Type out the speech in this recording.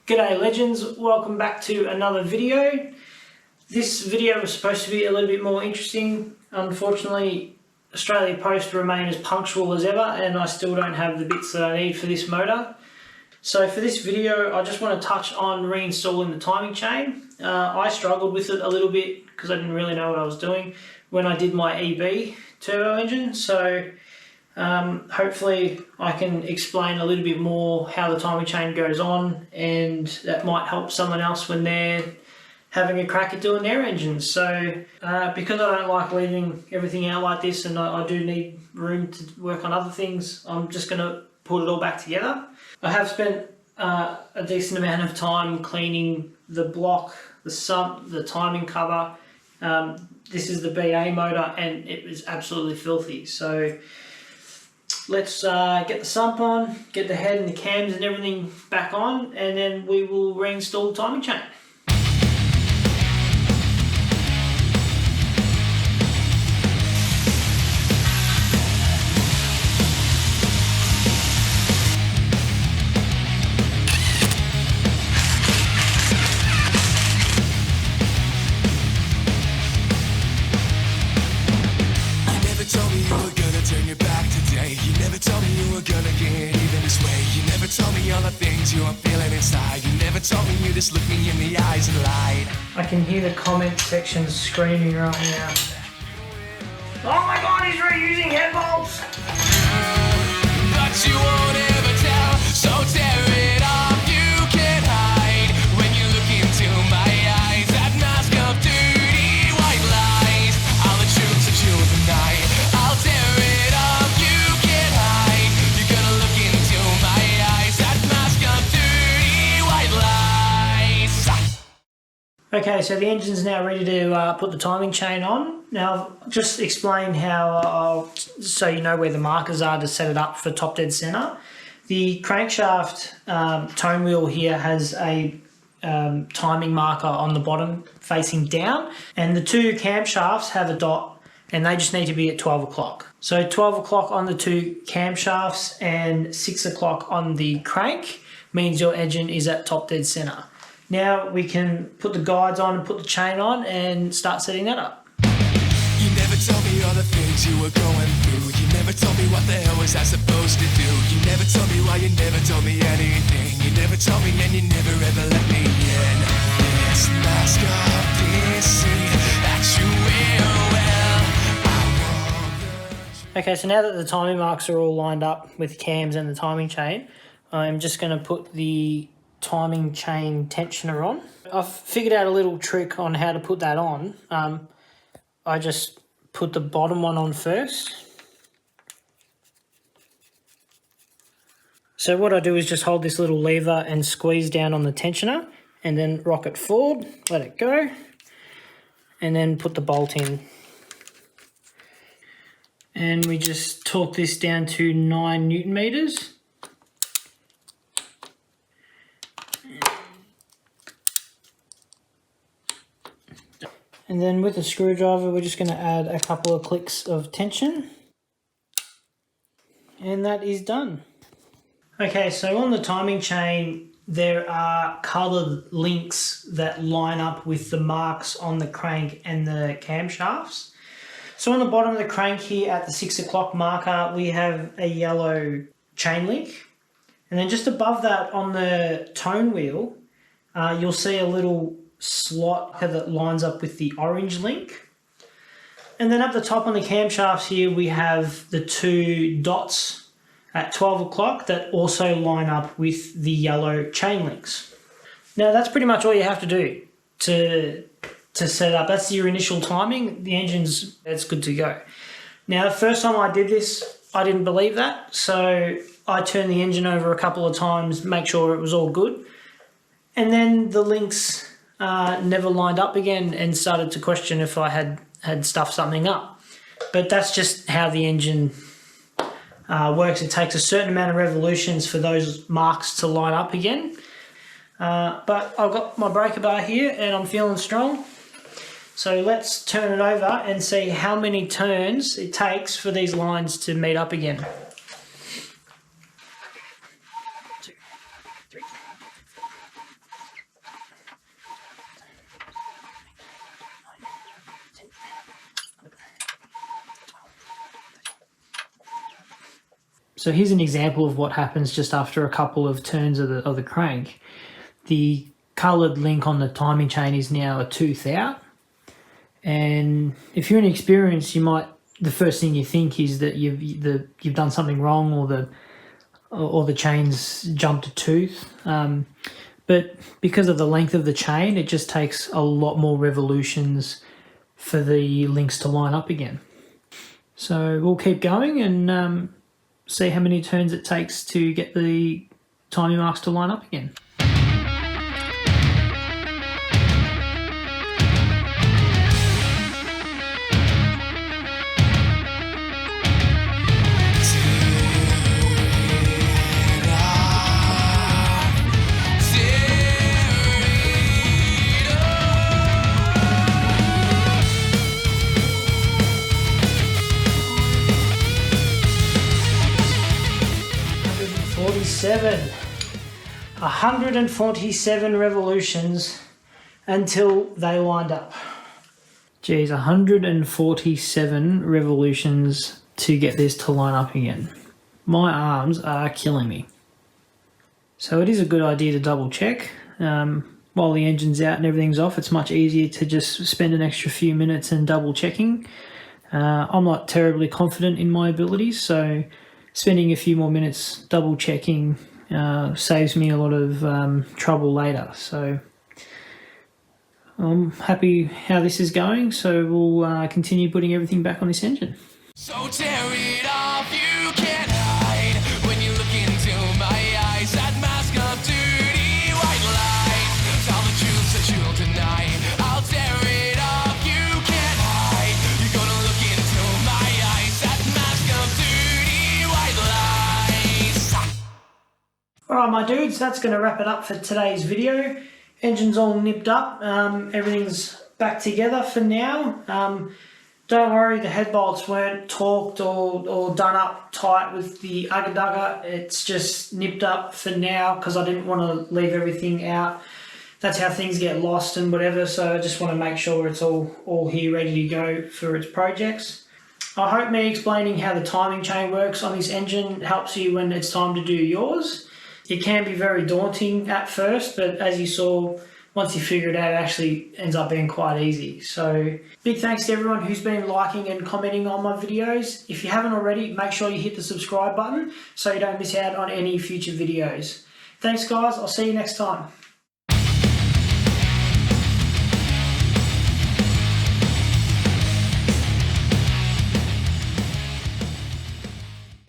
G'day legends, welcome back to another video. This video was supposed to be a little bit more interesting. Unfortunately, Australia Post remain as punctual as ever and I still don't have the bits that I need for this motor. So for this video, I just want to touch on reinstalling the timing chain. I struggled with it a little bit because I didn't really know what I was doing when I did my EB turbo engine. So hopefully I can explain a little bit more how the timing chain goes on, and that might help someone else when they're having a crack at doing their engines. So because I don't like leaving everything out like this and I do need room to work on other things, I'm just going to put it all back together. I have spent a decent amount of time cleaning the block, the sump, the timing cover. This is the BA motor and it was absolutely filthy. So let's get the sump on, get the head and the cams and everything back on, and then we will reinstall the timing chain. You are feeling inside. You never told me you just look me in the eyes and lied. I can hear the comment section screaming right now. Oh my god, he's reusing head bolts! But you won't ever tell, so tear it off. You can't hide when you look into my eyes. That mask of dirty white lies. All the truth that you deny. I'll tear it off. You can't hide. You're gonna look into my eyes. That mask of dirty white lies. Okay, so the engine's now ready to put the timing chain on. Now, I'll just explain how, so you know where the markers are to set it up for top dead center. The crankshaft tone wheel here has a timing marker on the bottom facing down, and the two camshafts have a dot and they just need to be at 12 o'clock. So 12 o'clock on the two camshafts and 6 o'clock on the crank means your engine is at top dead center. Now we can put the guides on and put the chain on and start setting that up. You never told me all the things you were going through. You never told me what the hell was I supposed to do. You never told me why, you never told me anything. You never told me and you never ever let me in. This mask of deceit that you wear well, I want. Okay, so now that the timing marks are all lined up with cams and the timing chain, I'm just going to put the timing chain tensioner on. I've figured out a little trick on how to put that on. I just put the bottom one on first. So what I do is just hold this little lever and squeeze down on the tensioner and then rock it forward, let it go, and then put the bolt in. And we just torque this down to 9 Newton meters. And then with a screwdriver, we're just going to add a couple of clicks of tension. And that is done. Okay, so on the timing chain, there are coloured links that line up with the marks on the crank and the camshafts. So on the bottom of the crank here at the 6 o'clock marker, we have a yellow chain link. And then just above that on the tone wheel, you'll see a little slot that lines up with the orange link. And then up the top on the camshafts here, we have the two dots at 12 o'clock that also line up with the yellow chain links. Now that's pretty much all you have to do to set it up. That's your initial timing. The engine's, it's good to go. Now the first time I did this, I didn't believe that. So I turned the engine over a couple of times, make sure it was all good. And then the links never lined up again and started to question if I had stuffed something up. But that's just how the engine works. It takes a certain amount of revolutions for those marks to line up again. But I've got my breaker bar here and I'm feeling strong. So let's turn it over and see how many turns it takes for these lines to meet up again. So here's an example of what happens just after a couple of turns of the crank. The coloured link on the timing chain is now a tooth out. And if you're inexperienced, the first thing you think is that you've done something wrong, or the chain's jumped a tooth. But because of the length of the chain, it just takes a lot more revolutions for the links to line up again. So we'll keep going and see how many turns it takes to get the timing marks to line up again. Forty-seven. 147 revolutions until they lined up. Geez, 147 revolutions to get this to line up again. My arms are killing me. So it is a good idea to double check. While the engine's out and everything's off, it's much easier to just spend an extra few minutes and double checking. I'm not terribly confident in my abilities, so spending a few more minutes double checking saves me a lot of trouble later. So I'm happy how this is going, so we'll continue putting everything back on this engine. So tear it off, you can't hide when you look into my eyes. That mask of dirty white lies, tell the truth that you'll deny. I'll tear it off, you can't hide. You're gonna look into my eyes. That mask of dirty white lies. Alright my dudes, that's going to wrap it up for today's video. Engine's all nipped up, everything's back together for now. Don't worry, the head bolts weren't torqued or done up tight with the ugga dugga. It's just nipped up for now because I didn't want to leave everything out. That's how things get lost and whatever, so I just want to make sure it's all here ready to go for its projects. I hope me explaining how the timing chain works on this engine helps you when it's time to do yours. It can be very daunting at first, but as you saw, once you figure it out, it actually ends up being quite easy. So big thanks to everyone who's been liking and commenting on my videos. If you haven't already, make sure you hit the subscribe button so you don't miss out on any future videos. Thanks guys, I'll see you next time.